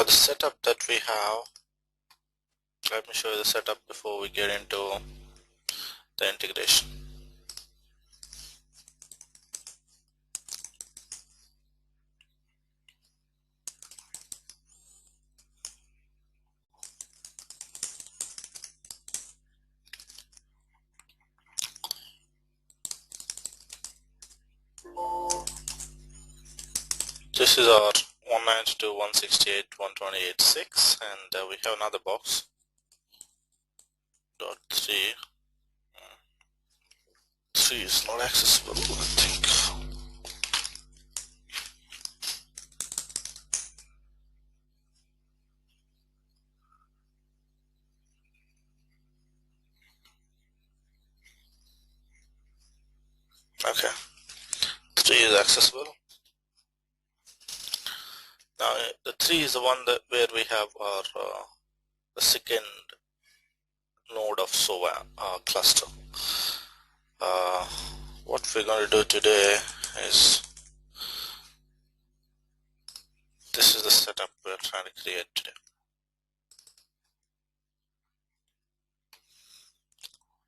The setup that we have, let me show you the setup before we get into the integration. This is our 192.168.128.6, and we have another box dot 3. 3 is not accessible, I think. Okay, 3 is accessible. Now the 3 is the one that where we have our the second node of SOA cluster. What we're going to do today is, this is the setup we're trying to create today.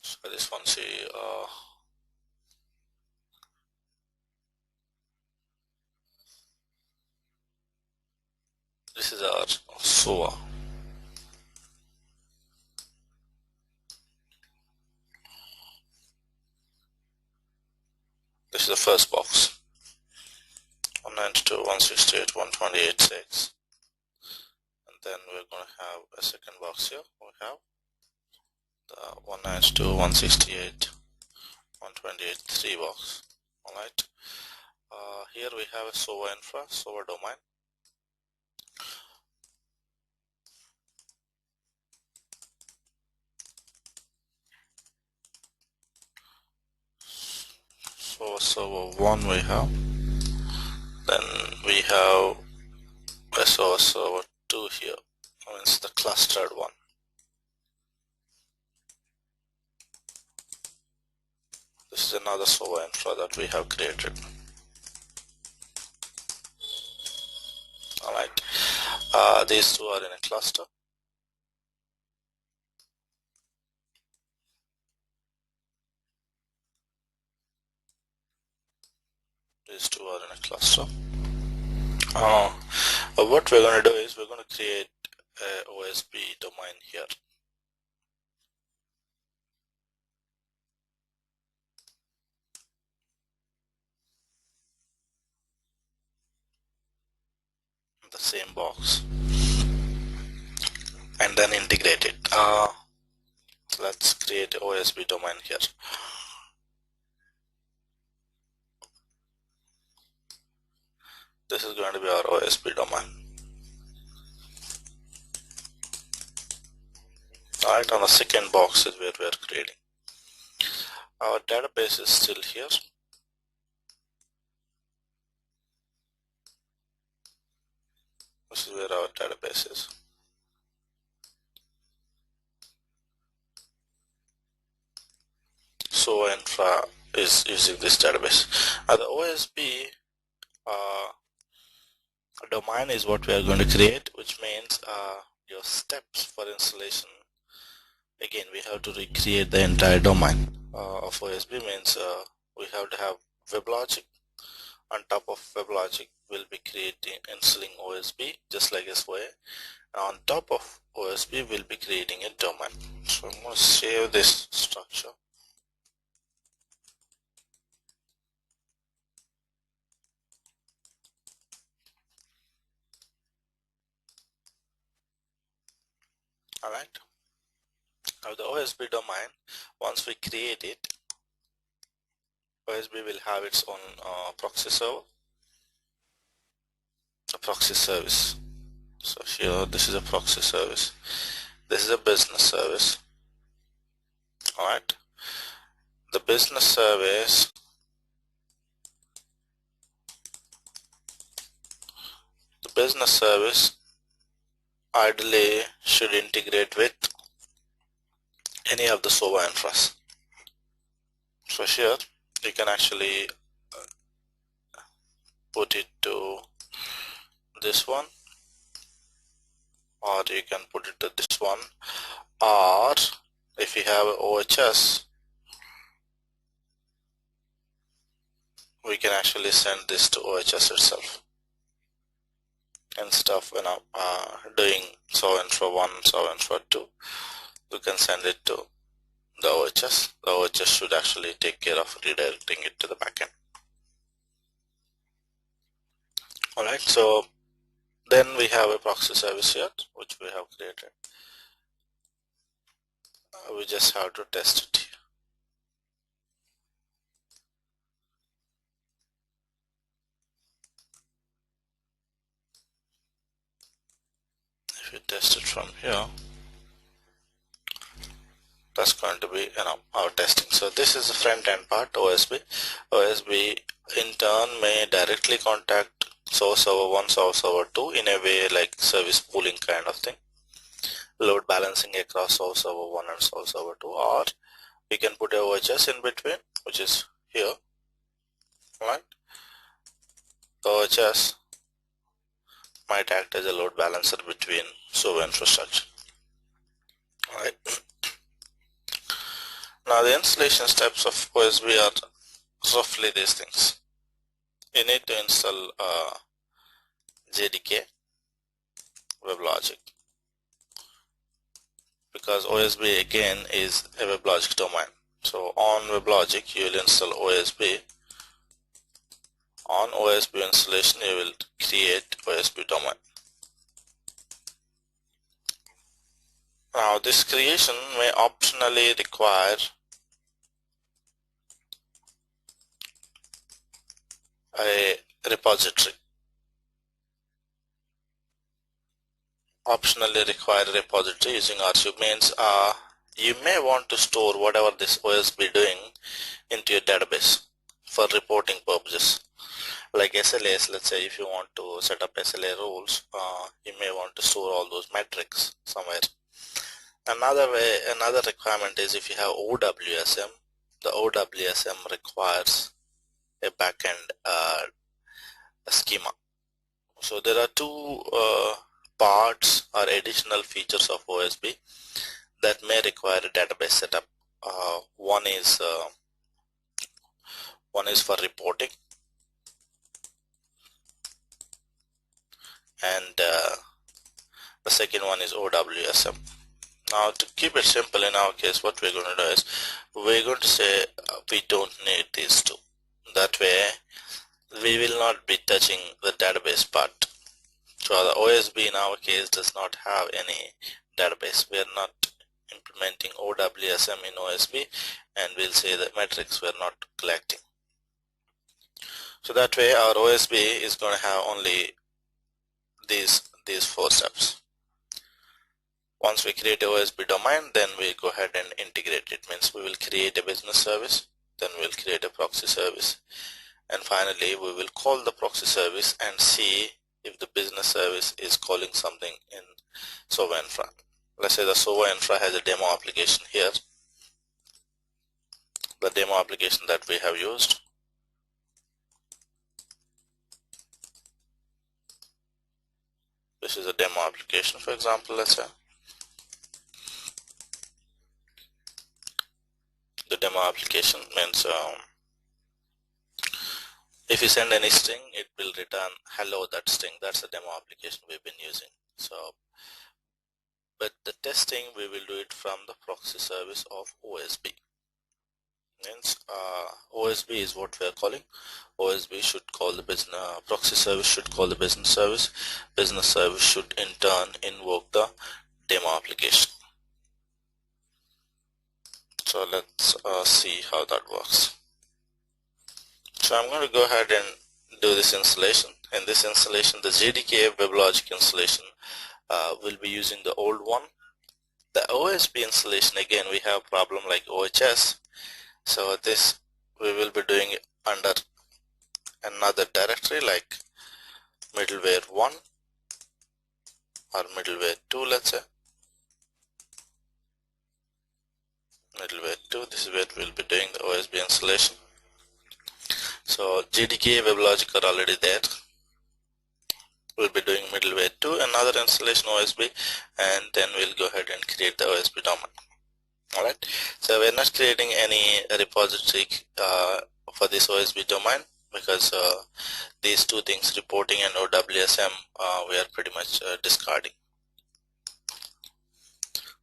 So this one, see, this is our SOA. This is the first box, 192.168.128.6, and then we're going to have a second box here. We have the 192.168.128.3 box. All right. Here we have a SOA infra, SOA domain. So server 1 we have, then we have a server 2 here, means the clustered one. This is another server infra that we have created. Alright, these two are in a cluster. These two are in a cluster. What we're going to do is we're going to create a OSB domain here. The same box, and then integrate it. Let's create a OSB domain here. This is going to be our OSB domain. Alright, on the second box is where we are creating. Our database is still here. This is where our database is. So infra is using this database. The OSB domain is what we are going to create, which means your steps for installation. Again, we have to recreate the entire domain of OSB. Means we have to have WebLogic. On top of WebLogic, we'll be installing OSB just like SOA. On top of OSB, we'll be creating a domain. So I'm going to save this structure. Alright. Now the OSB domain, once we create it, OSB will have its own proxy server, a proxy service. So here, this is a proxy service. This is a business service. Alright. The business service ideally should integrate with any of the SOA infras. So here you can actually put it to this one, or you can put it to this one, or if you have OHS, we can actually send this to OHS itself instead of doing so and for 1, so and for 2. We can send it to the OHS. The OHS should actually take care of redirecting it to the backend. Alright, so then we have a proxy service here which we have created. We just have to test it here. If you test it from here, that's going to be our testing. So this is the front end part, OSB. OSB in turn may directly contact source server 1, source server 2 in a way like service pooling kind of thing, load balancing across source server 1 and source server 2, or we can put a OHS in between, which is here. Right, the OHS might act as a load balancer between server infrastructure. Alright. Now the installation steps of OSB are roughly these things. You need to install JDK WebLogic, because OSB again is a WebLogic domain. So on WebLogic you will install OSB. On OSB installation you will create OSB domain. Now this creation may optionally require a repository. Optionally require a repository using archive means you may want to store whatever this OSB doing into your database for reporting purposes. Like SLAs, let's say if you want to set up SLA rules, you may want to store all those metrics somewhere. Another requirement is if you have OWSM, the OWSM requires a backend schema. So there are two parts or additional features of OSB that may require a database setup. One is for reporting, and the second one is OWSM. Now to keep it simple, in our case what we're going to do is we're going to say we don't need these two. That way we will not be touching the database part. So the OSB in our case does not have any database. We are not implementing OWSM in OSB, and we'll say the metrics we're not collecting. So that way our OSB is going to have only these 4 steps. Once we create a OSB domain, then we go ahead and integrate it. Means we will create a business service, then we'll create a proxy service, and finally we will call the proxy service and see if the business service is calling something in server infra. Let's say the server infra has a demo application here, the demo application that we have used. This is a demo application, for example. Let's say the demo application means if you send any string, it will return hello, that string. That's the demo application we've been using. So, but the testing we will do it from the proxy service of OSB. Means OSB is what we are calling. OSB should call the business proxy service should call the business service. Business service should in turn invoke the demo application. So let's see how that works. So I'm going to go ahead and do this installation. In this installation, the JDK WebLogic installation will be using the old one. The OSB installation, again we have a problem like OHS. So this we will be doing it under another directory like middleware 1 or middleware 2, let's say. Middleware 2, this is where we'll be doing the OSB installation. So JDK WebLogic are already there. we'll be doing middleware 2, another installation OSB, and then we'll go ahead and create the OSB domain. Alright, so we're not creating any repository for this OSB domain because these two things, reporting and OWSM, we are pretty much discarding.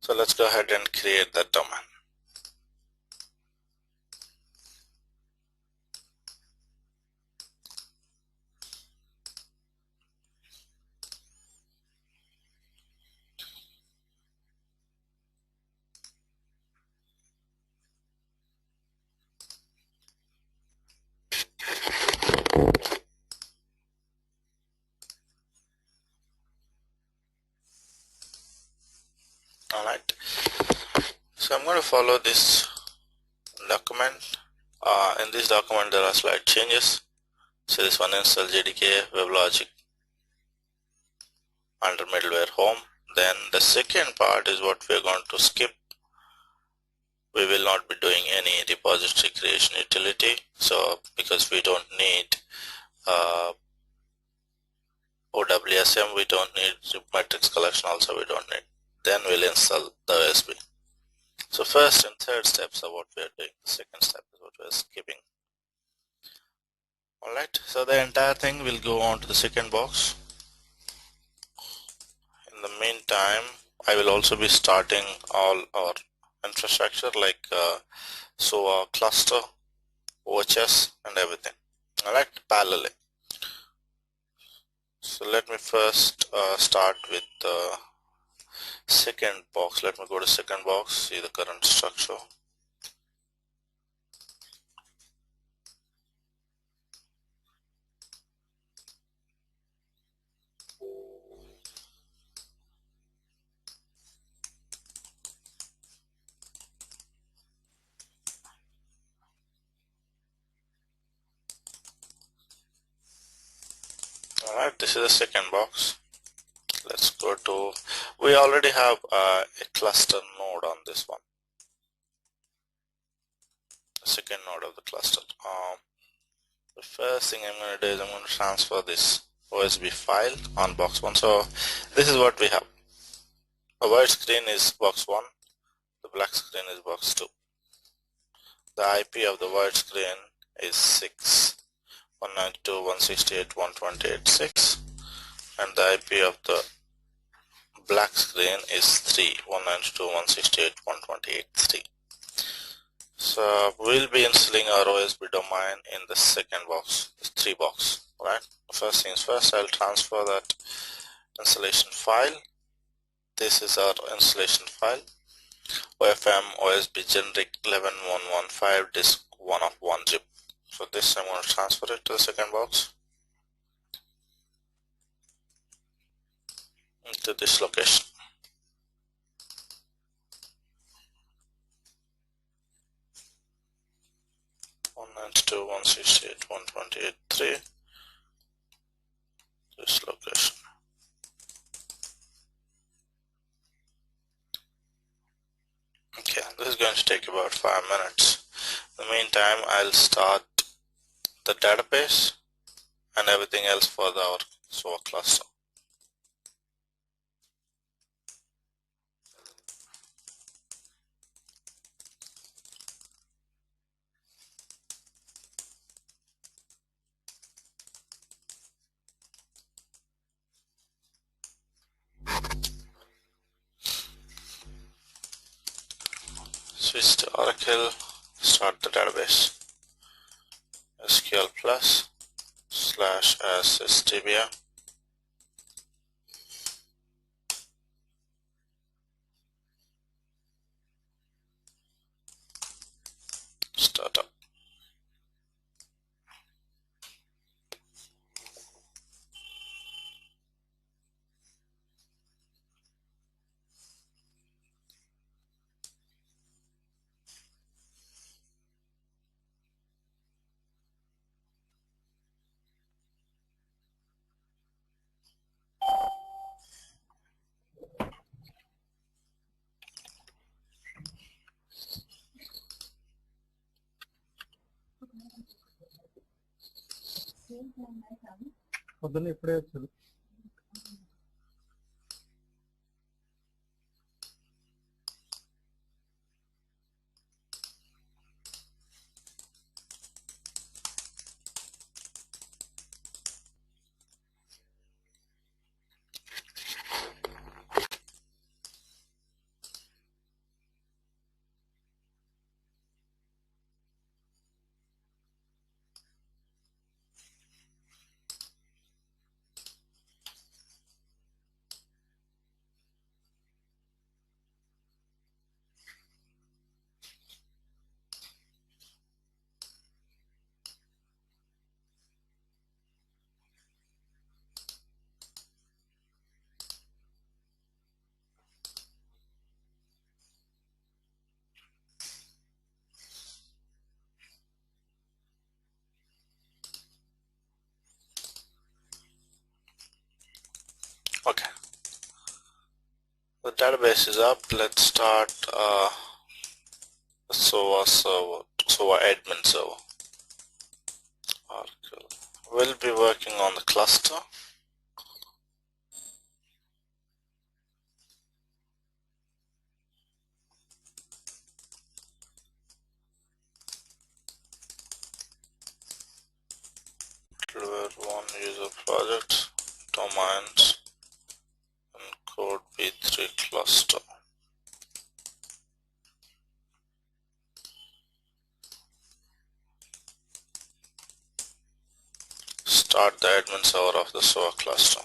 So let's go ahead and create that domain. Alright, so I'm going to follow this document. In this document there are slight changes. So this one install JDK WebLogic under middleware home. Then the second part is what we're going to skip. We will not be doing any repository creation utility, so because we don't need OWSM, we don't need metrics collection, also we don't need. Then we'll install the OSB. So first and third steps are what we are doing. The second step is what we are skipping. Alright, so the entire thing will go on to the second box. In the meantime, I will also be starting all our infrastructure like our cluster, OHS and everything. Alright, parallelly. So let me first start with the second box. Let me go to second box, see the current structure. Alright, this is the second box. Let's go to, we already have a cluster node on this one, the second node of the cluster. The first thing I'm going to do is I'm going to transfer this OSB file on box 1. So this is what we have. The white screen is box 1, the black screen is box 2. The IP of the white screen is 6.192.168.128.6 and the IP of the black screen is 3.192.168.128.3. So we'll be installing our OSB domain in the second box, the 3 box, right? First things first, I'll transfer that installation file. This is our installation file, OFM OSB generic 11115 disk 1 of 1 zip. So this I'm going to transfer it to the second box into this location. One 192.168.128.3, this location. Okay, this is going to take about 5 minutes. In the meantime, I'll start the database and everything else for our SOA cluster. Switch to Oracle, start the database. SQL plus /SSDBA. Start up. పొద్దున్న ఇప్పుడే వచ్చారు The database is up. Let's start the SOA admin server. Oracle. We'll be working on the cluster. Middleware 1 user project, domains, and code B3 cluster. Start the admin server of the SOA cluster.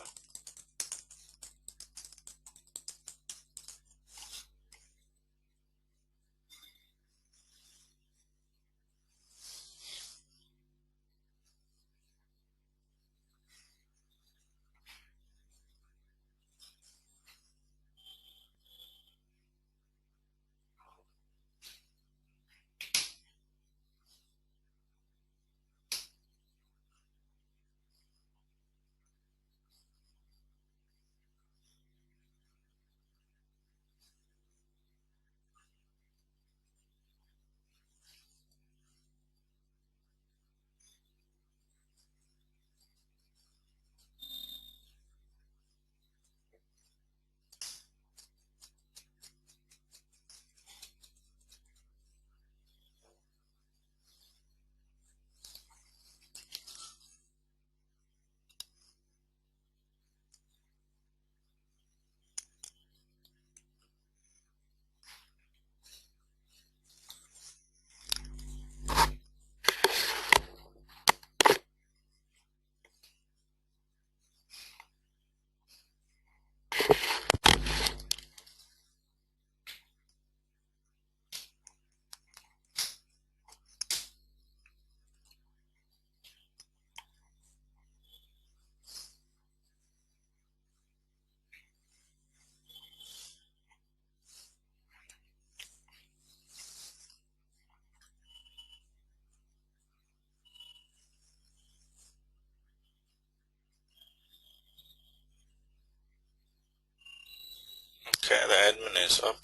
Okay, the admin is up.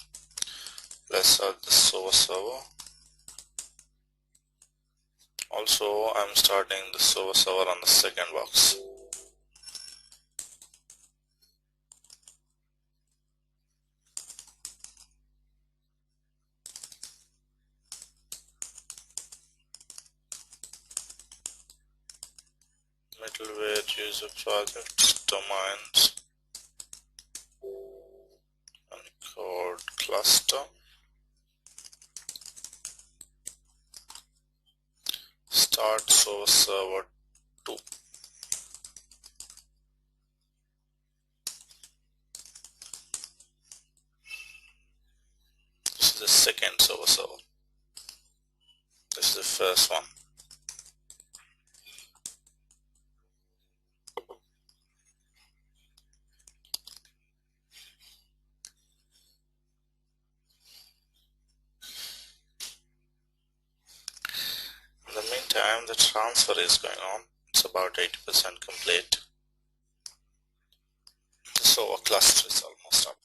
Let's start the SOA server. Also, I'm starting the SOA server on the second box. Middleware user projects, domains, and code cluster. Start SOA server 2. This is the second SOA server. This is the first one. In the meantime, the transfer is going on. It's about 80% complete. The SOA cluster is almost up.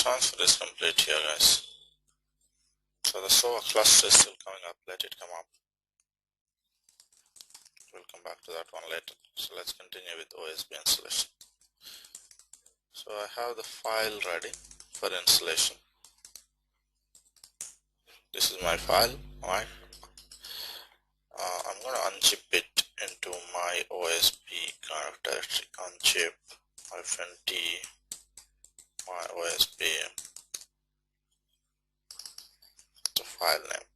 transfer is complete here, guys. So the server cluster is still coming up. Let it come up. We'll come back to that one later. So let's continue with OSB installation. So I have the file ready for installation. This is my file. Alright. I'm going to unzip it into my OSB kind of directory. Unzip -d my OSB, the file name.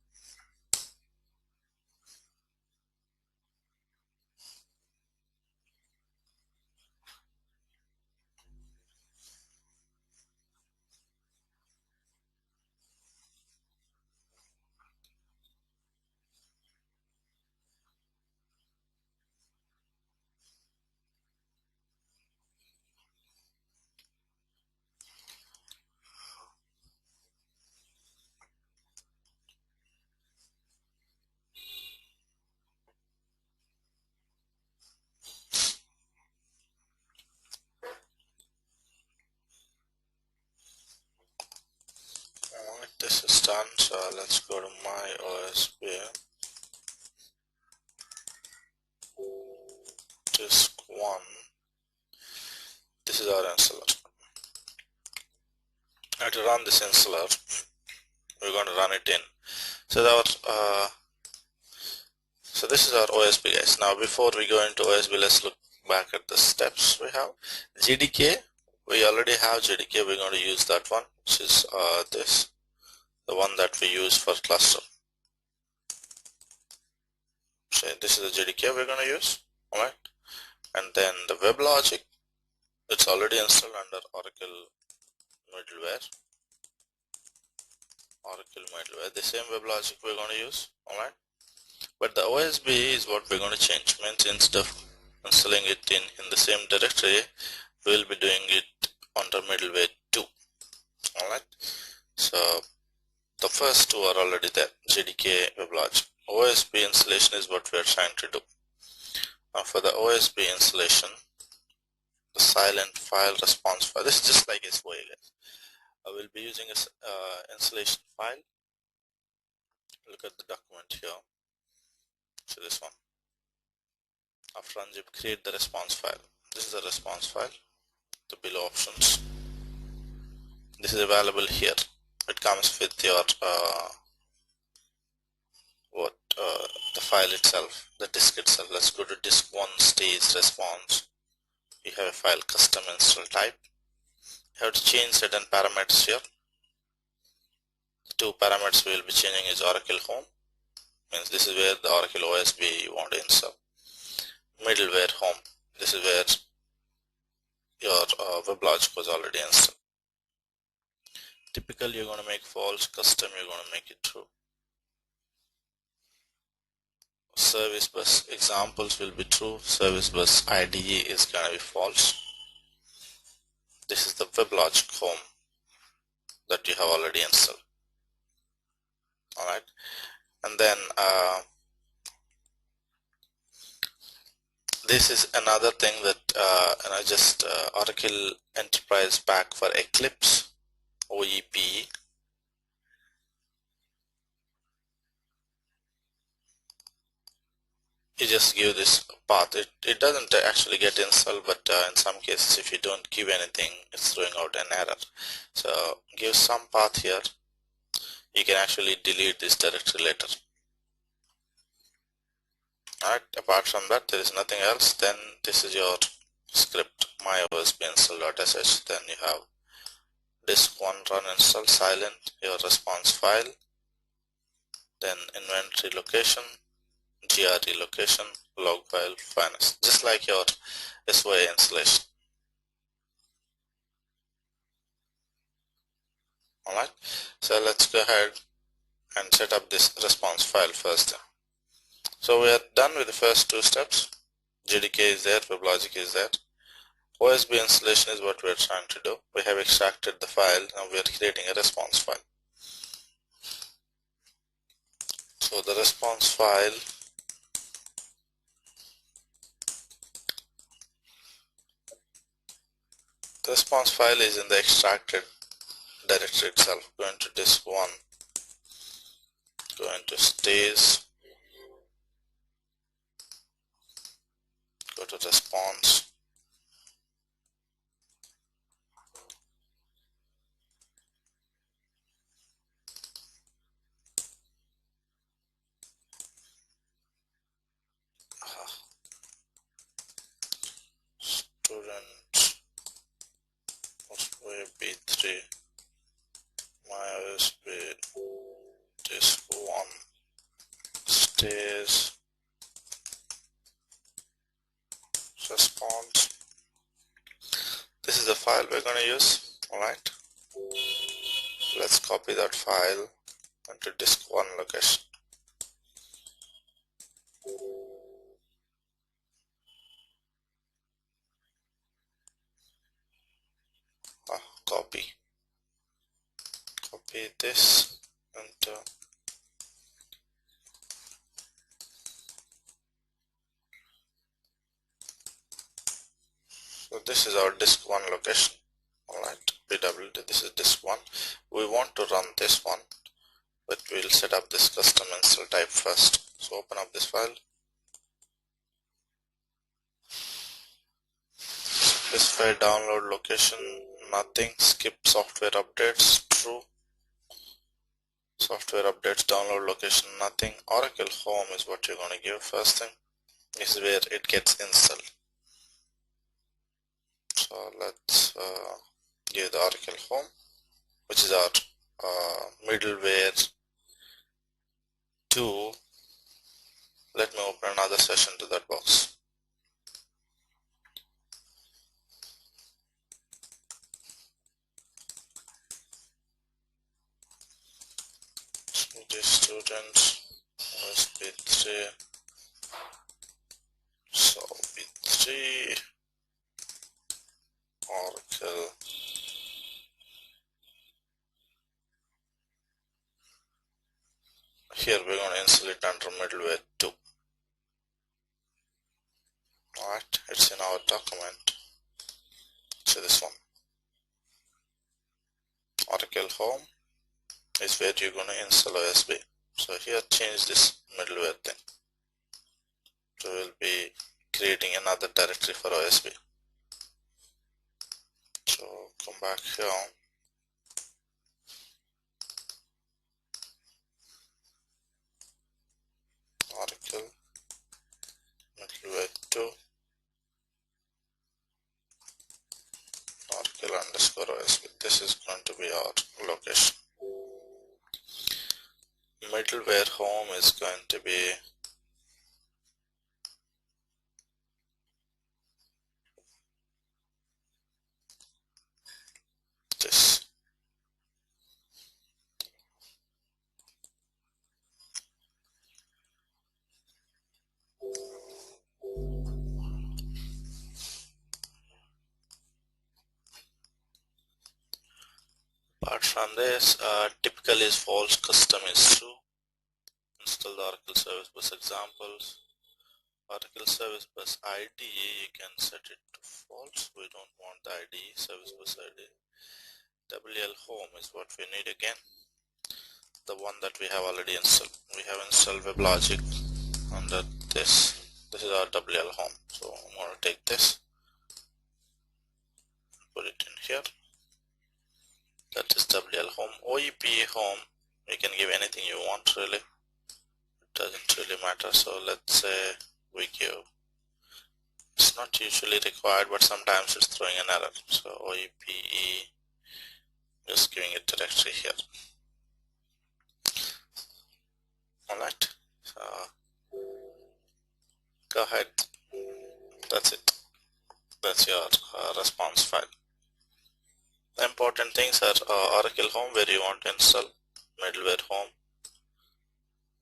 Alright, this is done. So let's go to my OSB. Disk 1. This is our installer. Now to run this installer, we're going to run it in. So so this is our OSB, guys. Now before we go into OSB, let's look back at the steps we have. JDK, we already have JDK. We're going to use that one, which is this, the one that we use for cluster. So this is the JDK we're going to use. Alright, and then the WebLogic, it's already installed under Oracle middleware. The same WebLogic we're going to use. Alright, but the OSB is what we're going to change. Means instead of installing it in the same directory, we'll be doing it under middleware 2. Alright, so the first two are already there, JDK, WebLogic. OSB installation is what we are trying to do. Now for the OSB installation, the silent file response file, this is just like SOA, guys. I will be using a installation file. Look at the document here. So this one. After unzip, create the response file. This is the response file. The below options. This is available here. It comes with your the file itself, the disk itself. Let's go to disk 1 stage response. You have a file custom install type. You have to change certain parameters here. The two parameters we will be changing is Oracle home, means this is where the Oracle OSB you want to install. Middleware home, this is where your WebLogic was already installed. Typical you're going to make false, custom you're going to make it true. Service bus examples will be true, service bus IDE is going to be false. This is the WebLogic home that you have already installed. Alright, and then this is another thing that Oracle Enterprise Pack for Eclipse, OEP. You just give this path. It doesn't actually get installed, but in some cases if you don't give anything, it's throwing out an error. So give some path here. You can actually delete this directory later. Alright, apart from that there is nothing else. Then this is your script, my OSB install.sh. Then you have disk 1 run install silent, your response file, then inventory location, GRE location, log file, finance, just like your SOA installation. Alright, so let's go ahead and set up this response file first. So we are done with the first two steps. JDK is there, WebLogic is there. OSB installation is what we are trying to do. We have extracted the file, now we are creating a response file. So the response file, is in the extracted directory itself. Go into disk 1, go into stays, go to response, student OSB3 my OSB disk 1 stays response. This is the file we're going to use. Alright, let's copy that file into disk 1 location. Copy this and so this is our disk 1 location. Alright, PWD, this is disk 1. We want to run this one, but we'll set up this custom install type first. So open up this file, specify download location, nothing, skip software updates, true, software updates, download location, nothing. Oracle home is what you're going to give first thing. This is where it gets installed. So let's give the Oracle home, which is our middleware 2. Let me open another session to that box. Student OSB3 so B3 Oracle here we're going to install it under middleware 2. Alright, it's in our document. So this one, Oracle home is where you're going to install OSB. So here change this middleware thing. So we'll be creating another directory for OSB. So come back here, Oracle middleware 2 Oracle underscore OSB. This is going to be our location. Middleware home is going to be this. Apart from this, typical is false, custom is true. Install the Oracle Service Bus examples. Oracle Service Bus ID, you can set it to false. We don't want the ID, Service Bus ID. WL home is what we need again. The one that we have already installed. We have installed WebLogic under this. This is our WL home. So I'm going to take this, put it in here. That is WL home. OEPA home, you can give anything you want really. It doesn't really matter. So let's say we give, it's not usually required, but sometimes it's throwing an error. So OEPE, just giving a directory here. Alright, so go ahead. That's it. That's your response file. The important things are Oracle home, where you want to install middleware home.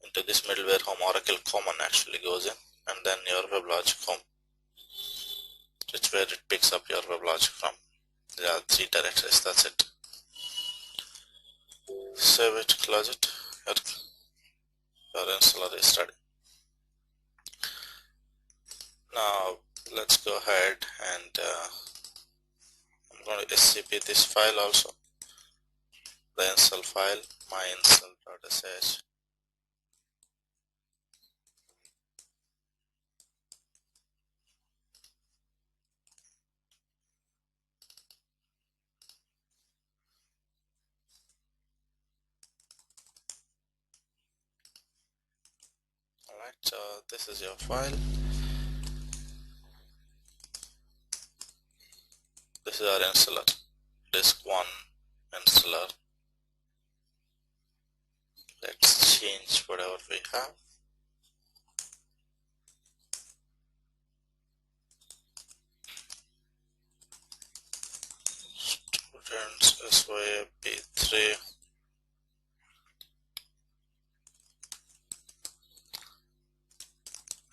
Into this middleware home, Oracle common actually goes in, and then your WebLogic home. It's where it picks up your WebLogic from. There are 3 directories, that's it. Save it, close it. Your installer is ready. Now let's go ahead and I'm going to SCP this file also. the install file, my install.sh. Alright, so this is your file. This is our installer, disk 1 installer. Let's change whatever we have. Students OSB3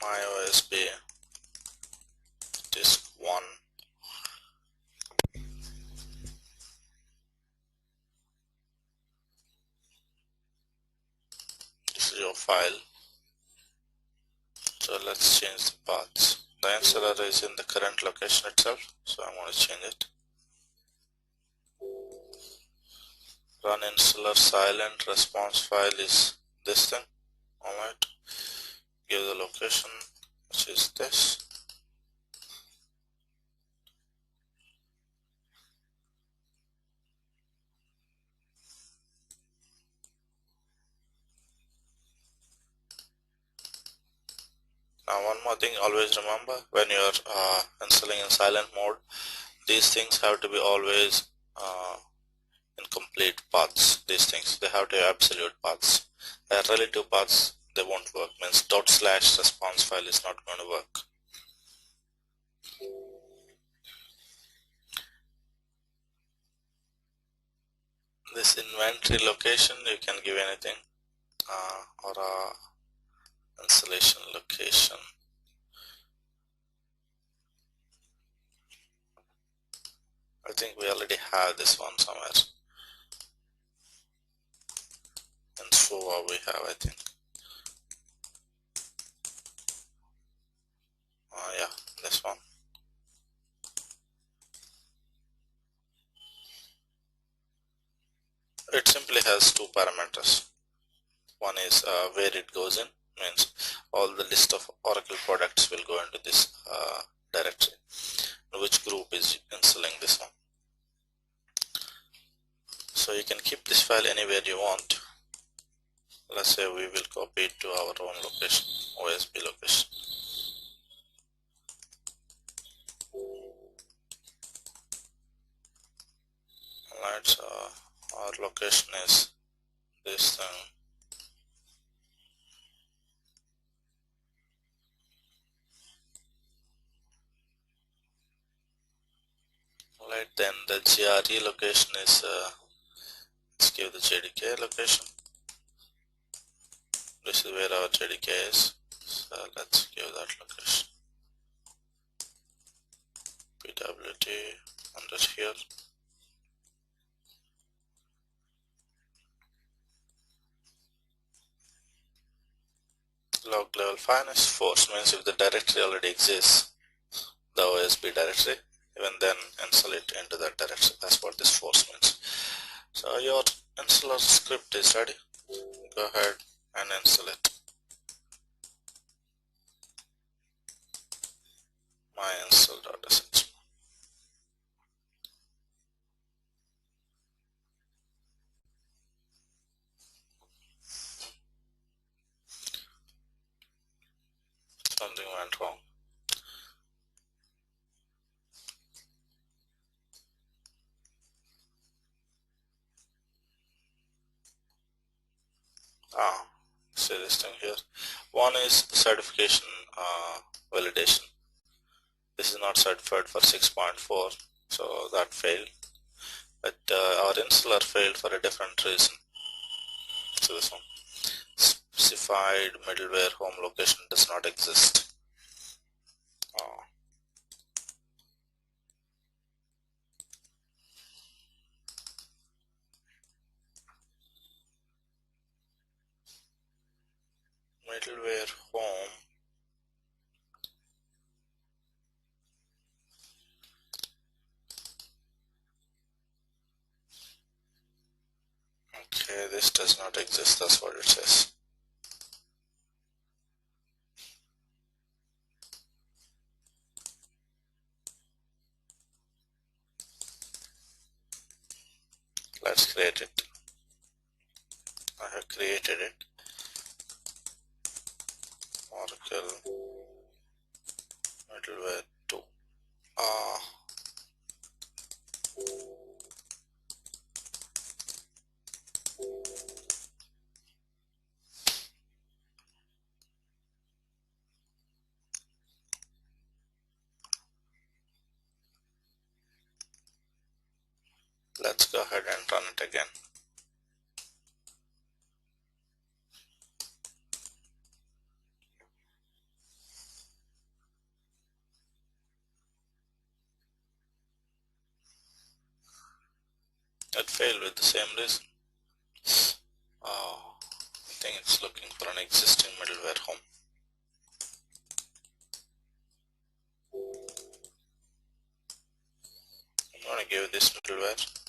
my OSB disk 1. This is your file. So let's change the paths. The installer is in the current location itself, so I'm going to change it. Run installer silent response file is this thing. Alright, give the location, which is this. Now one more thing, always remember when you are installing in silent mode, these things have to be always in complete paths. These things, they have to be absolute paths. They are relative paths, they won't work. Means / response file is not going to work. This inventory location, you can give anything or installation location. I think we already have this one somewhere. And so we have, I think. Yeah, this one. It simply has two parameters. One is where it goes in, means all the list of Oracle products will go into this directory. Which group is installing this one. So you can keep this file anywhere you want. Let's say we will copy it to our own location, OSB location. Alright, so our location is this thing. Alright, then the GRE location is, let's give the JDK location. This is where our JDK is, so let's give that location. PWT under here. Log level finest force means if the directory already exists, the OSB directory, even then install it into that directory. That's what this force means. So your installer script is ready. Go ahead and install it. My install.sh. Something went wrong. See this thing here. One is certification validation. This is not certified for 6.4, so that failed. But our installer failed for a different reason. So this one, specified middleware home location does not exist. Middleware home Okay, this does not exist, that's what it says. Let's create it. I have created it. Oracle middleware 2. Let's go ahead and run it again. It failed with the same reason. I think it's looking for an existing middleware home. I'm going to give this middleware.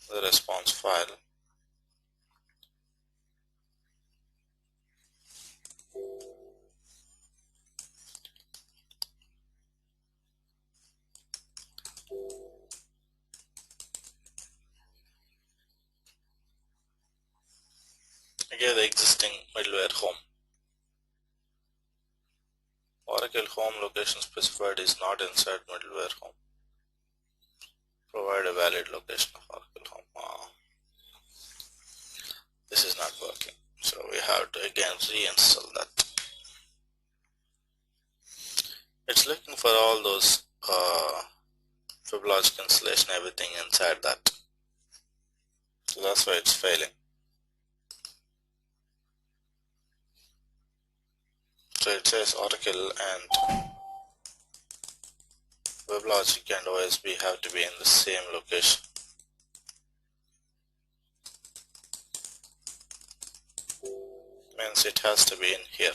The response file. I gave the existing middleware home. Oracle home location specified is not inside middleware home. Provide a valid location of Oracle home. This is not working, so we have to again reinstall that. It's looking for all those WebLogic installation, everything inside that. So that's why it's failing. So it says Oracle and WebLogic and OSB have to be in the same location. Means it has to be in here.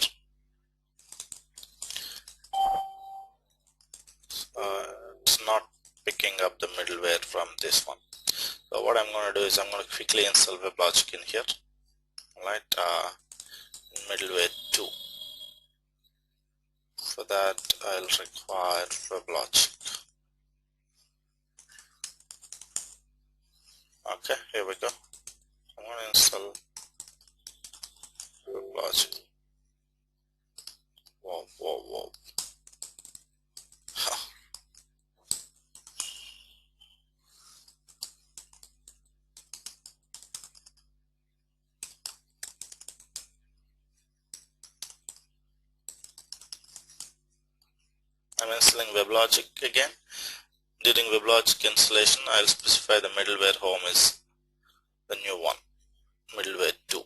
It's not picking up the middleware from this one. So what I'm going to do is I'm going to quickly install WebLogic in here. Alright, middleware 2. For that I'll require WebLogic. Okay, here we go. I'm going to install WebLogic. Whoa. I'm installing WebLogic again. During WebLogic installation, I'll specify the middleware home is the new one, middleware 2.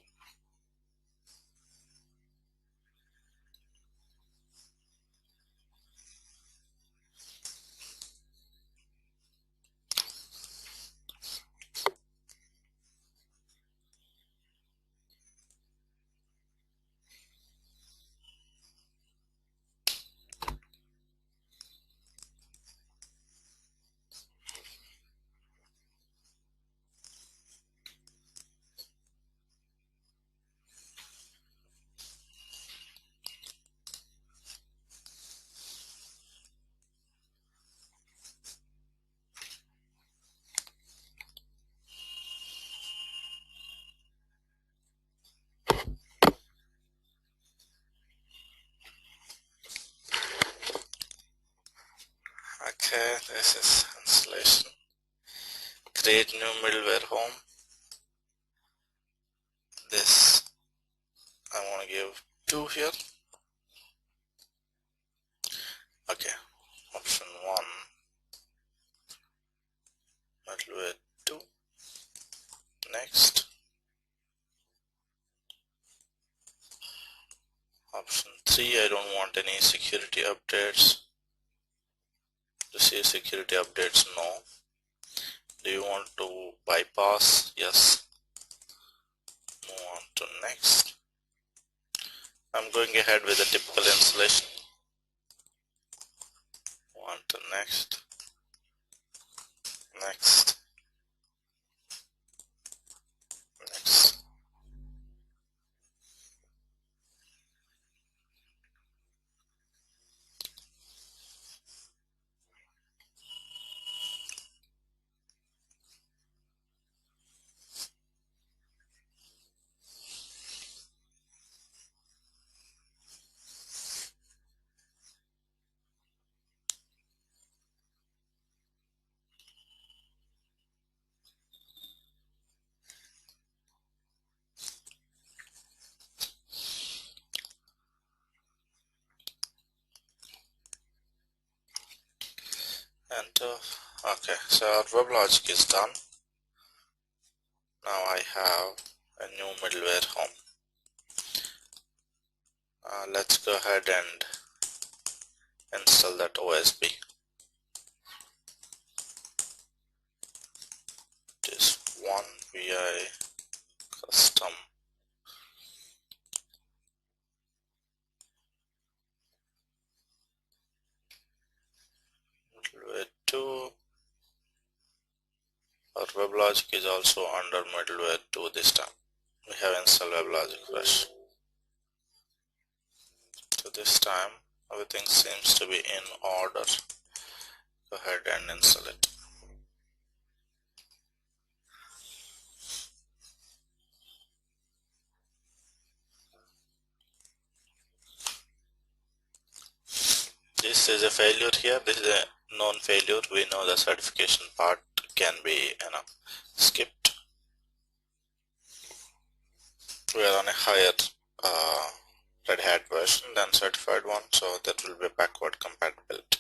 Okay, this is installation. Create new middleware home. This I want to give 2 here. Okay, option 1, middleware 2. Next, option 3, I don't want any security updates. To see security updates, no. Do you want to bypass? Yes. Move on to next. I'm going ahead with the typical installation. Move on to next. next, next. And okay, so our web logic is done. Now I have a new middleware home. Let's go ahead and install that OSB. This one VI custom middleware 2. Our WebLogic is also under middleware 2 this time. We have installed WebLogic fresh. So this time everything seems to be in order. Go ahead and install it. This is a failure here. This is a known failure. We know the certification part can be skipped. We are on a higher Red Hat version than certified one, so that will be backward compatibility.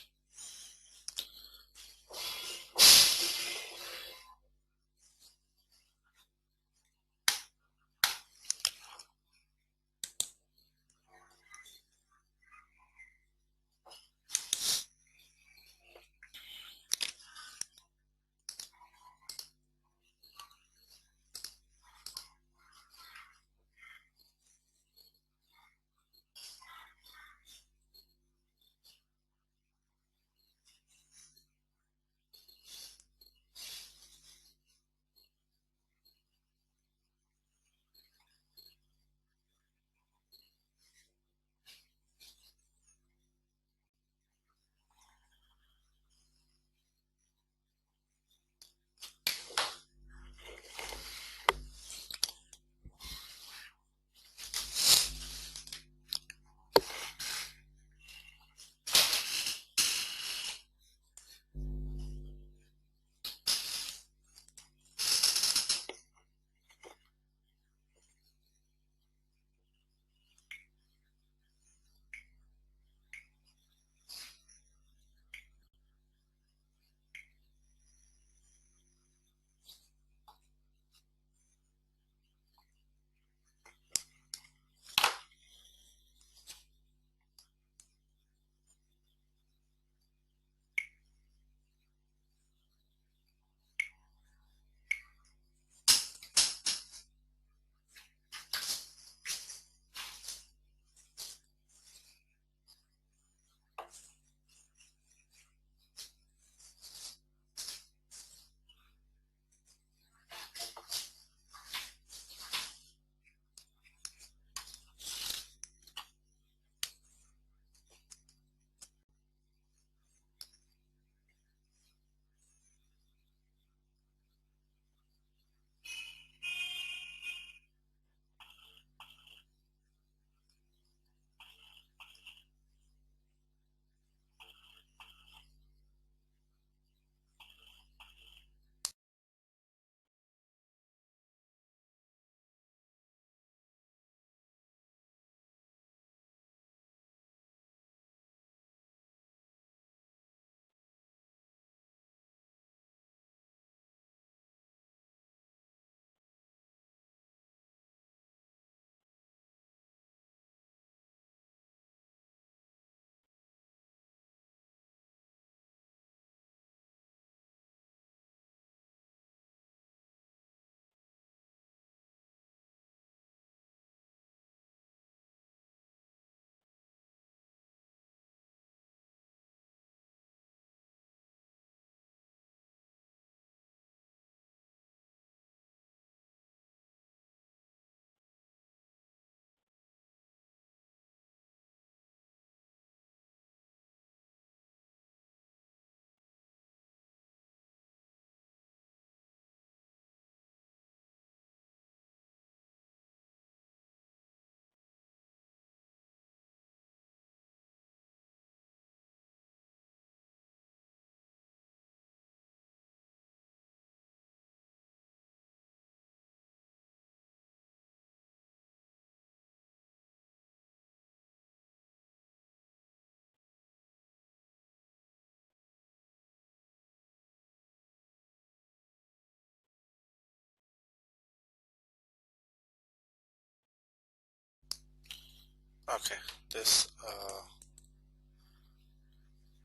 Okay, this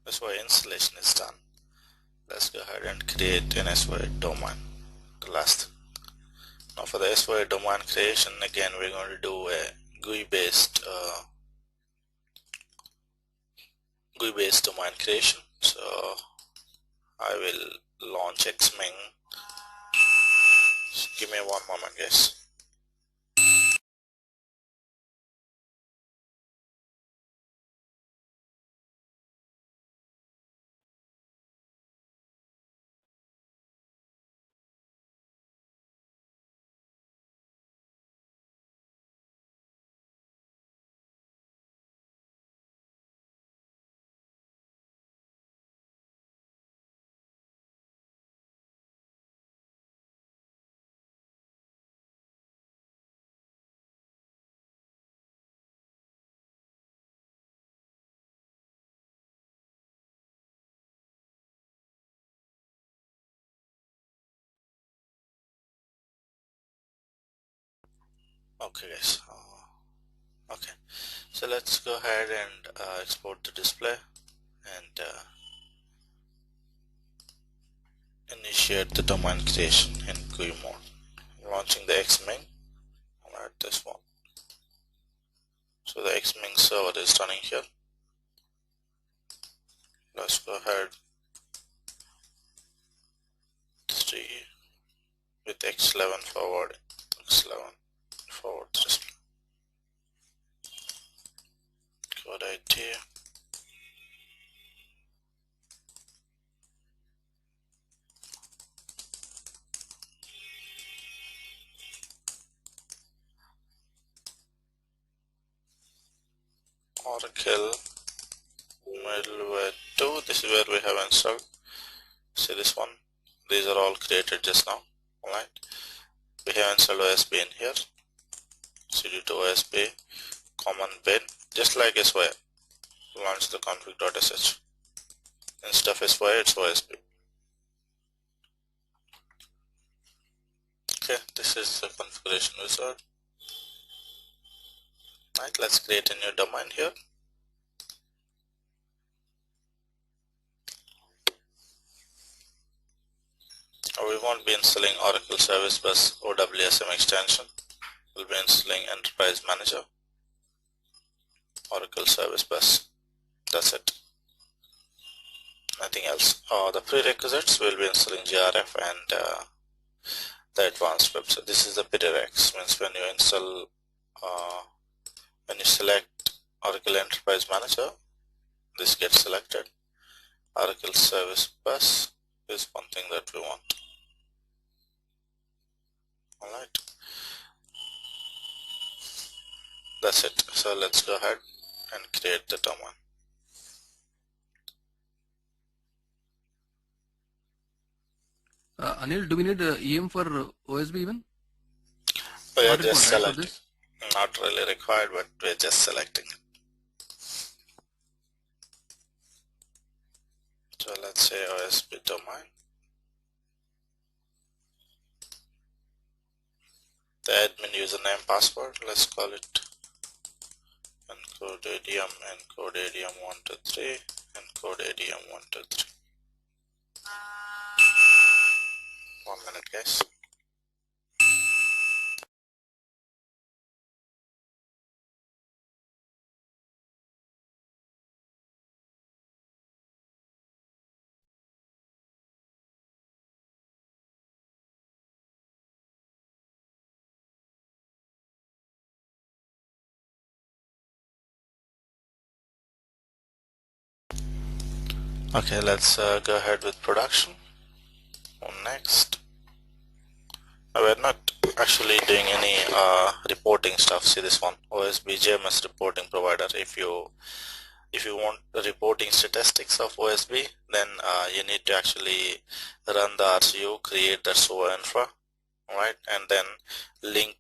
SY installation is done. Let's go ahead and create an SY domain, the last thing. Now for the SY domain creation, again we're going to do a GUI based domain creation. So I will launch Xming. Just give me one moment, guys. Okay, guys. Okay, so let's go ahead and export the display and initiate the domain creation in GUI mode. Launching the Xming. Alright, this one. So the Xming server is running here. Let's go ahead 3 with X11 forward, X11 forward display. Code ID. Oracle middleware 2. This is where we have installed. See this one. These are all created just now. Alright. We have installed OSB in here. cd to OSB common bin, just like SY. Launch the config.sh. Instead of SY, it's OSB. Okay, this is the configuration wizard. Right, let's create a new domain here. We won't be installing Oracle Service Bus OWSM extension. We'll be installing Enterprise Manager, Oracle Service Bus. That's it. Nothing else. The prerequisites, we'll be installing GRF and the advanced web. So this is the prereqs, means when you install, when you select Oracle Enterprise Manager, this gets selected. Oracle Service Bus is one thing that we want. Alright, that's it. So let's go ahead and create the domain. Anil, do we need EM for OSB even? We are Not just required, right, selecting. for this? Not really required, but we're just selecting it. So let's say OSB domain. The admin username password, let's call it encode ADM, encode ADM 123, encode ADM 123. 1 minute, guys. Okay, let's go ahead with production. Next. We're not actually doing any reporting stuff. See this one, OSB JMS reporting provider. If you want the reporting statistics of OSB, then you need to actually run the RCU, create the SOA infra, right, and then link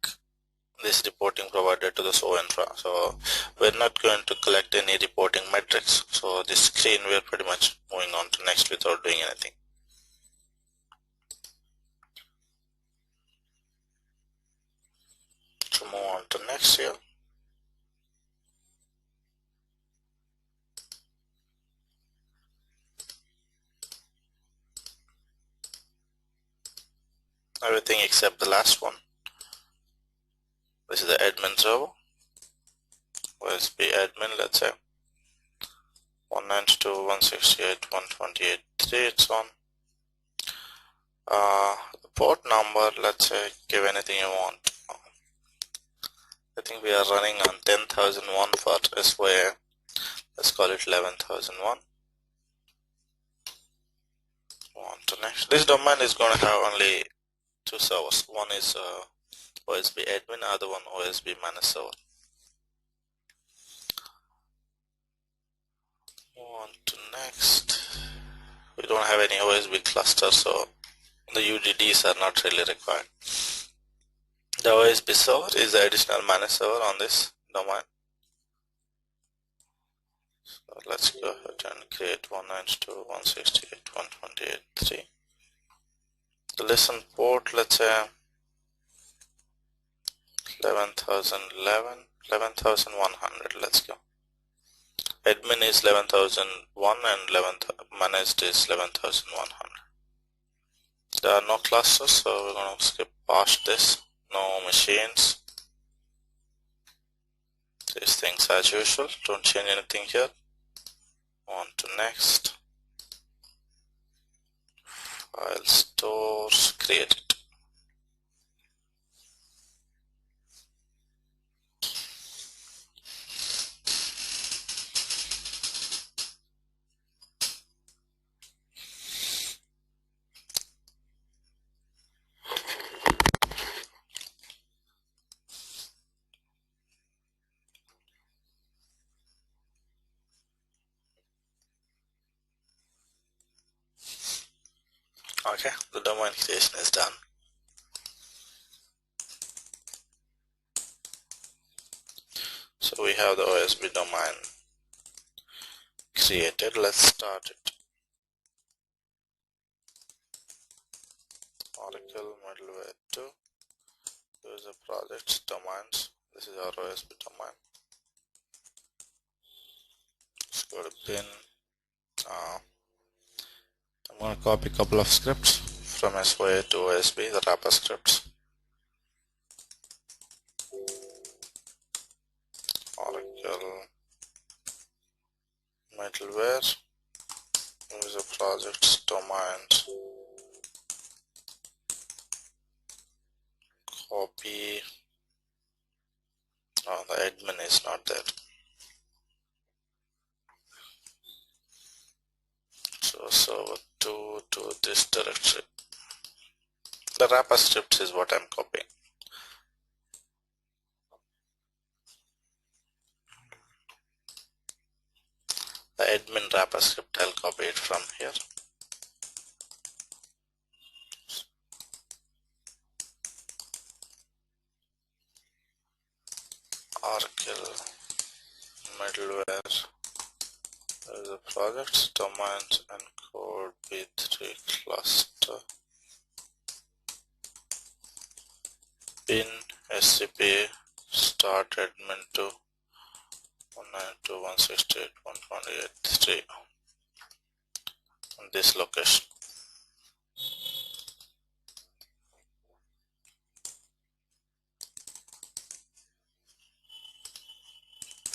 this reporting provider to the SOA infra. So we're not going to collect any reporting metrics. So this screen, we're pretty much moving on to next without doing anything. To move on to next here, everything except the last one. This is the admin server, OSB admin, let's say 192.168.128.3 it's on. The port number, let's say give anything you want. I think we are running on 10,001 for SYA. Let's call it 11,001. On to next. This domain is going to have only two servers. One is OSB admin, other one OSB managed server. On to next. We don't have any OSB cluster, so the UDDs are not really required. The OSB server is the additional managed server on this domain. So let's go ahead and create 192.168.128.3. The listen port, let's say 11,100. Let's go. Admin is 11,001 and managed is 11,100. There are no clusters, so we're going to skip past this. No machines. These things as usual. Don't change anything here. On to next. File stores, create it. Okay, the domain creation is done. So we have the OSB domain created. Let's start it. Oracle middleware 2, user projects, domains. This is our OSB domain. Let's go to bin. I'm going to copy a couple of scripts from SYA to OSB, the wrapper scripts. Oracle middleware, user projects, domains. Copy. Oh, the admin is not there. So server 2 to this directory. The wrapper scripts is what I'm copying. The admin wrapper script, I'll copy it from here. Oracle middleware, the projects, domains, and code B3 cluster. Bin SCP start admin to 192.168.128.3 on this location.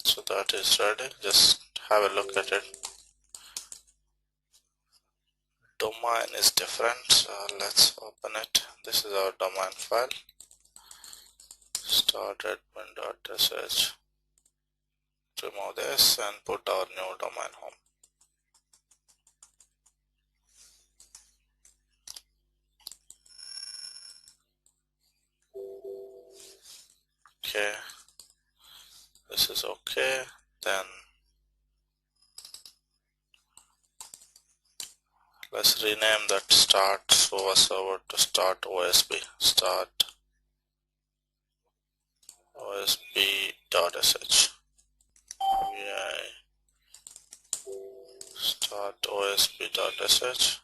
So that is ready. Just have a look at it. Domain is different, so let's open it. This is our domain file. Start admin.sh. Remove this and put our new domain home. Okay, this is okay. Then let's rename that start server to start OSB. Start OSB.sh. Start OSB.sh.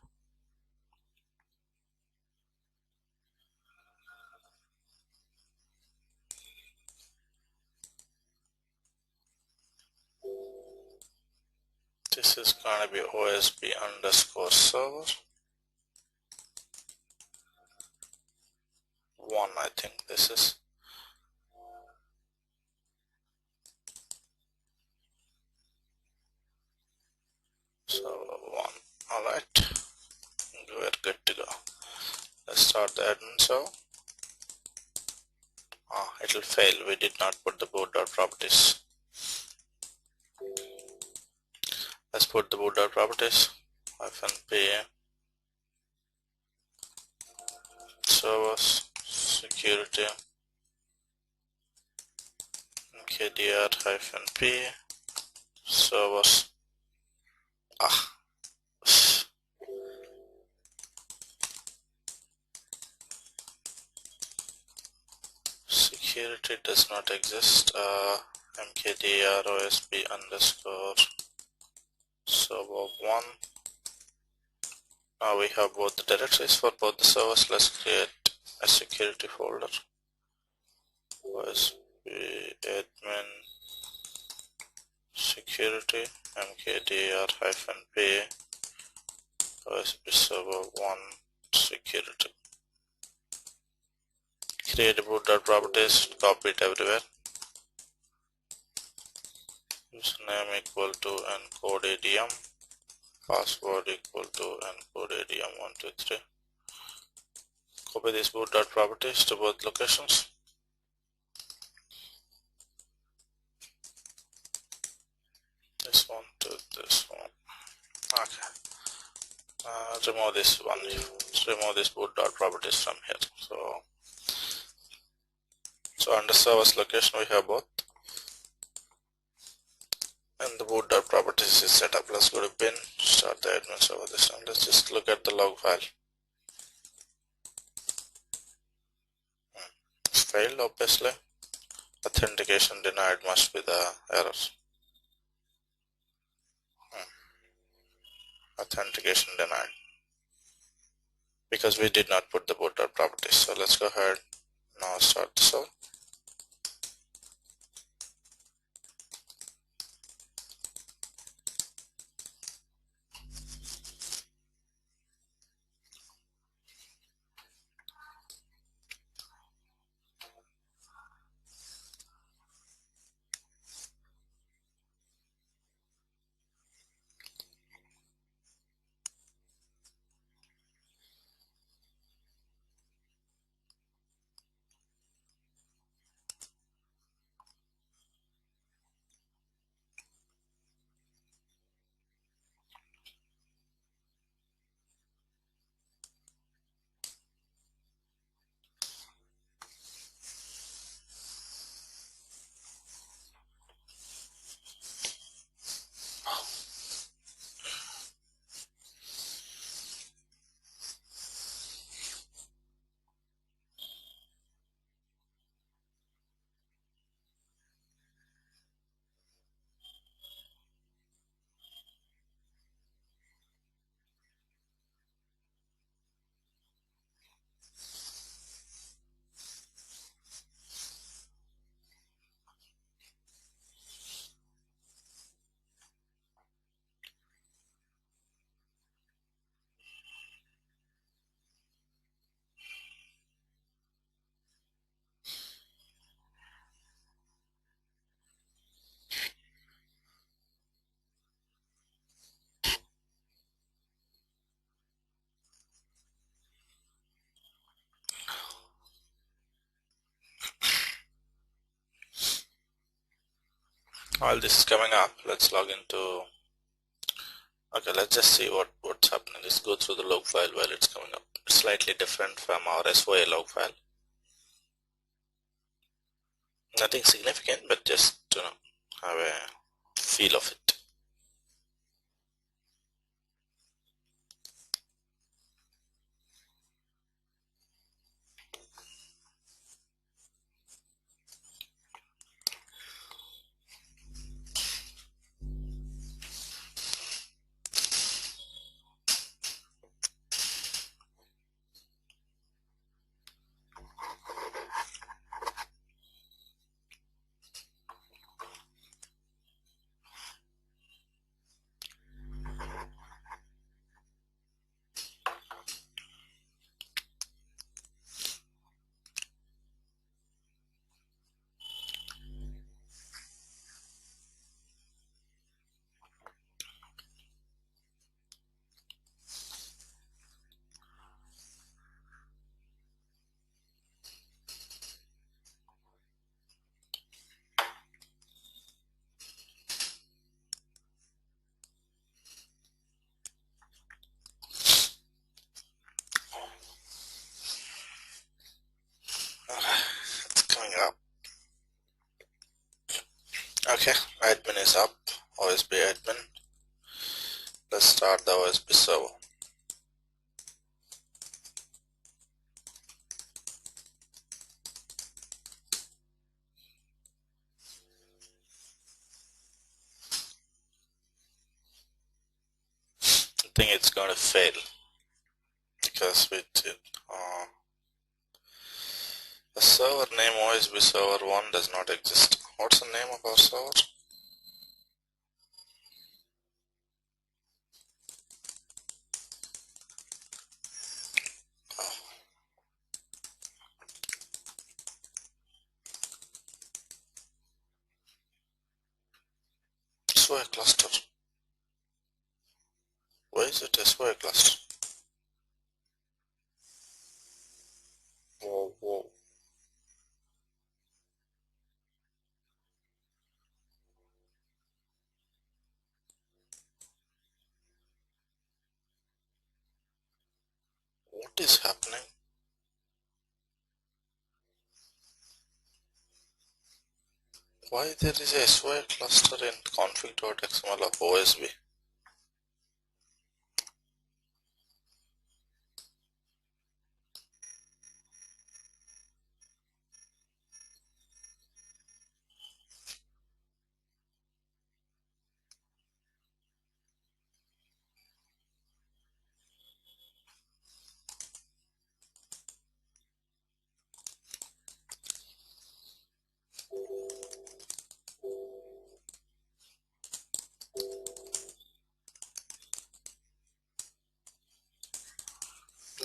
This is going to be OSB underscore server. think this is server 1. Alright, we're good to go. Let's start the admin server. It will fail. We did not put the boot.properties. Let's put the boot.properties -p servers security mkdir-p servers. Security does not exist. mkdir osb underscore server 1. Now we have both the directories for both the servers. Let's create a security folder. OSB admin security mkdir-p OSB server 1 security. Create a boot.properties, copy it everywhere. Username equal to encode_adm, password equal to encode_adm123. Copy this boot.properties to both locations. This one to this one. Okay. Remove this one. Remove this boot.properties from here. So under servers location we have both, and the boot.properties is set up. Let's go to bin, start the admin server this time. Let's just look at the log file. Failed, obviously. Authentication denied must be the error. Authentication denied because we did not put the boot.properties. So let's go ahead now, start the server. While this is coming up, let's log into. Okay, let's just see what's happening. Let's go through the log file while it's coming up. It's slightly different from our SOA log file. Nothing significant, but just have a feel of it. Okay, admin is up, OSB admin. Let's start the OSB server. I think it's going to fail because we did the server name OSB server 1 does not exist. What's the name of our server? Oh, SOA cluster. Where is it? SOA cluster. Whoa. What is happening? Why there is a SOA cluster in config.xml of OSB?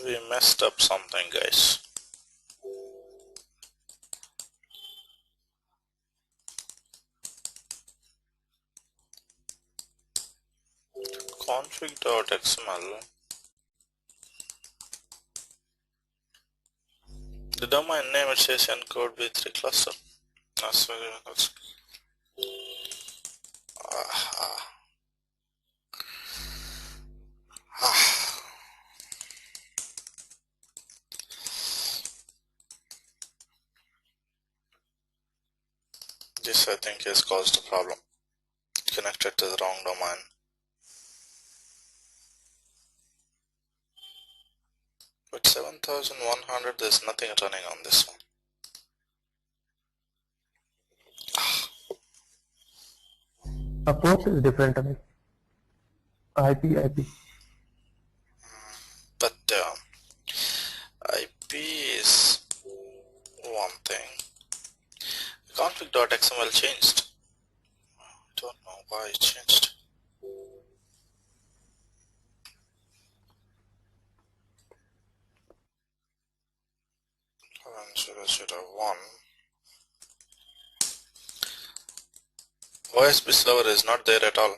We messed up something, guys. Config.xml. The domain name it says encode v3 cluster. That's very that's this I think has caused a problem. Connected to the wrong domain. With 7100 there's nothing running on this one. A port is different, I mean, IP. But IP is one thing. Config.xml changed. Don't know why it changed. .0.0.1 OSB server is not there at all.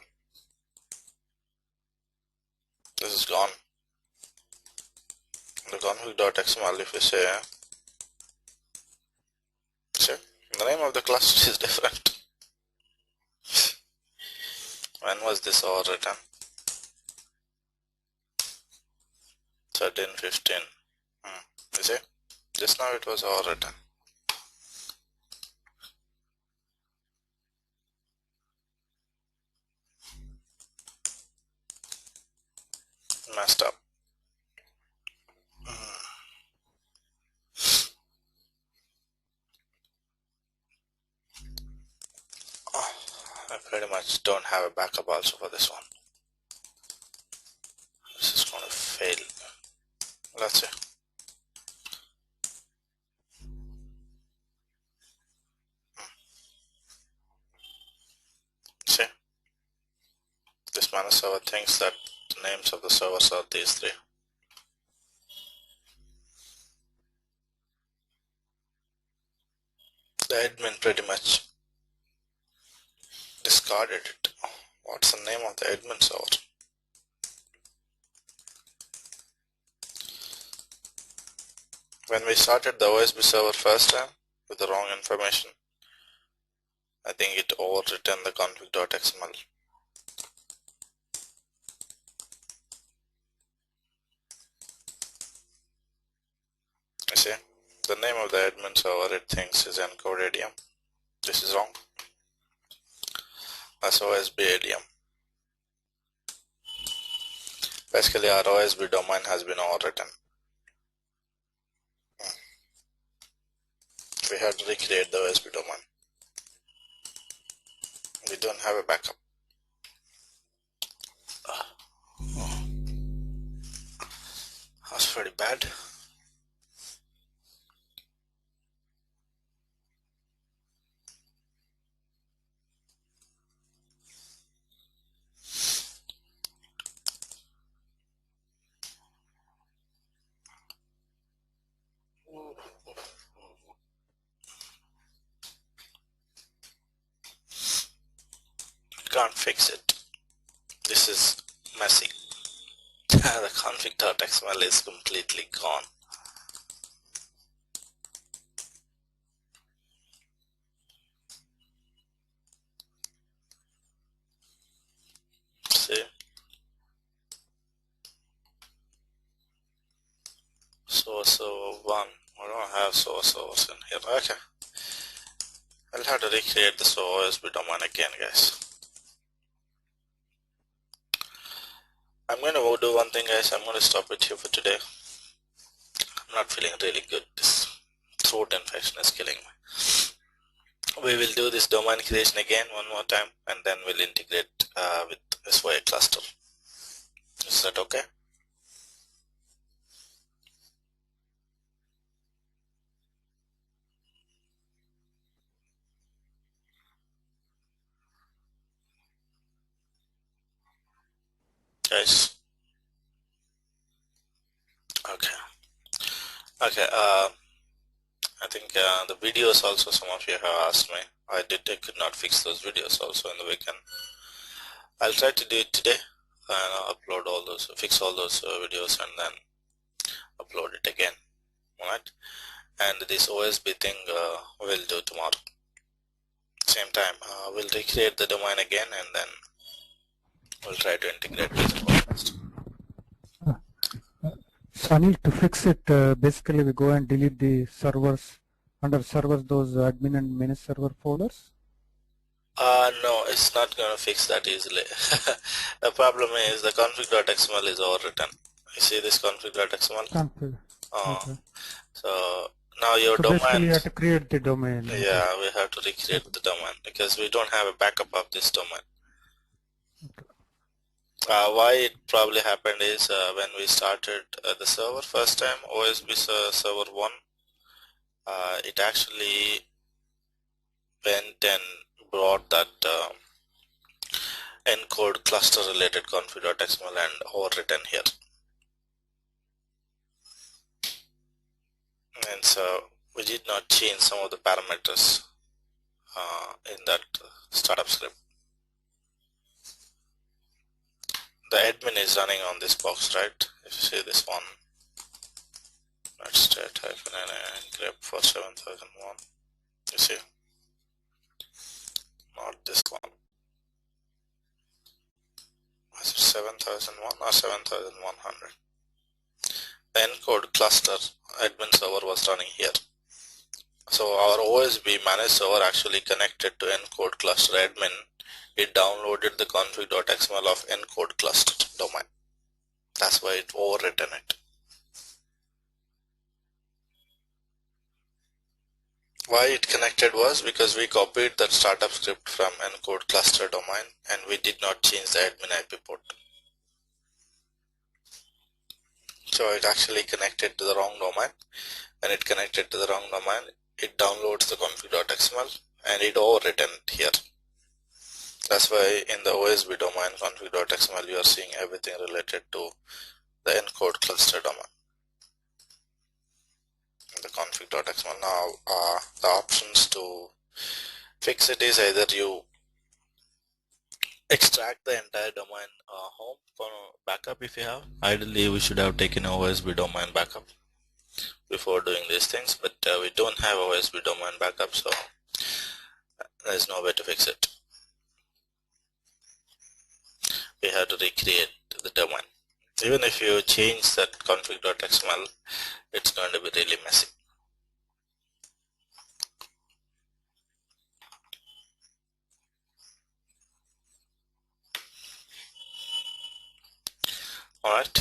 This is gone. The config.xml, if we say, the name of the cluster is different. When was this all written? 1315. You see, just now it was all written. Messed up. I pretty much don't have a backup also for this one. This is going to fail. Let's see. See, this managed server thinks that the names of the servers are these three. The admin pretty much discarded it. What's the name of the admin server? When we started the OSB server first time with the wrong information, I think it overwritten the config.xml. You see, the name of the admin server it thinks is encoded. This is wrong. as OSB ADM. Basically, our OSB domain has been overwritten. We have to recreate the OSB domain. We don't have a backup. That's pretty bad. Can't fix it. This is messy. The config.xml is completely gone. See? Source over 1. I don't have source overs in here. Okay. I'll have to recreate this OSB domain again, guys. I'm going to do one thing, guys. I'm going to stop it here for today. I'm not feeling really good. This throat infection is killing me. We will do this domain creation again one more time, and then we'll integrate with SY cluster. Is that okay? Guys? Okay. Okay. I think the videos also, some of you have asked me. I could not fix those videos also in the weekend. I'll try to do it today and upload all those, fix all those videos, and then upload it again. Alright. And this OSB thing we'll do tomorrow. Same time. We'll recreate the domain again, and then we'll try to integrate with the podcast. So Anil, to fix it, basically we go and delete the servers, under servers, those admin and manage server folders? No, it's not going to fix that easily. The problem is the config.xml is overwritten. You see this config.xml? Config. Okay. So now your So domain. basically you have to create the domain. Yeah, we have to recreate the domain because we don't have a backup of this domain. Why it probably happened is when we started the server first time, OSB server 1, it actually went and brought that encode cluster related config.xml and overwritten here. And so we did not change some of the parameters in that startup script. The admin is running on this box, right? If you see this one, state -grep for 7001. You see, not this one. Is it 7001 or 7100? The encode cluster admin server was running here. So our OSB managed server actually connected to encode cluster admin. It downloaded the config.xml of encode cluster domain. That's why it overwritten it. Why it connected was because we copied that startup script from encode cluster domain and we did not change the admin IP port. So it actually connected to the wrong domain. When it connected to the wrong domain, it downloads the config.xml and it overwritten it here. That's why in the OSB domain config.xml you are seeing everything related to the encode cluster domain. The config.xml. Now the options to fix it is either you extract the entire domain home for backup if you have. Ideally we should have taken OSB domain backup before doing these things, but we don't have OSB domain backup, so there's no way to fix it. We have to recreate the domain. Even if you change that config.xml, it's going to be really messy. Alright.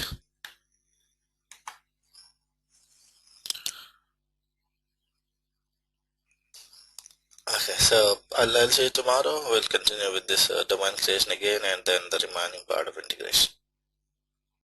Okay, so I'll see you tomorrow. We'll continue with this domain creation again and then the remaining part of integration.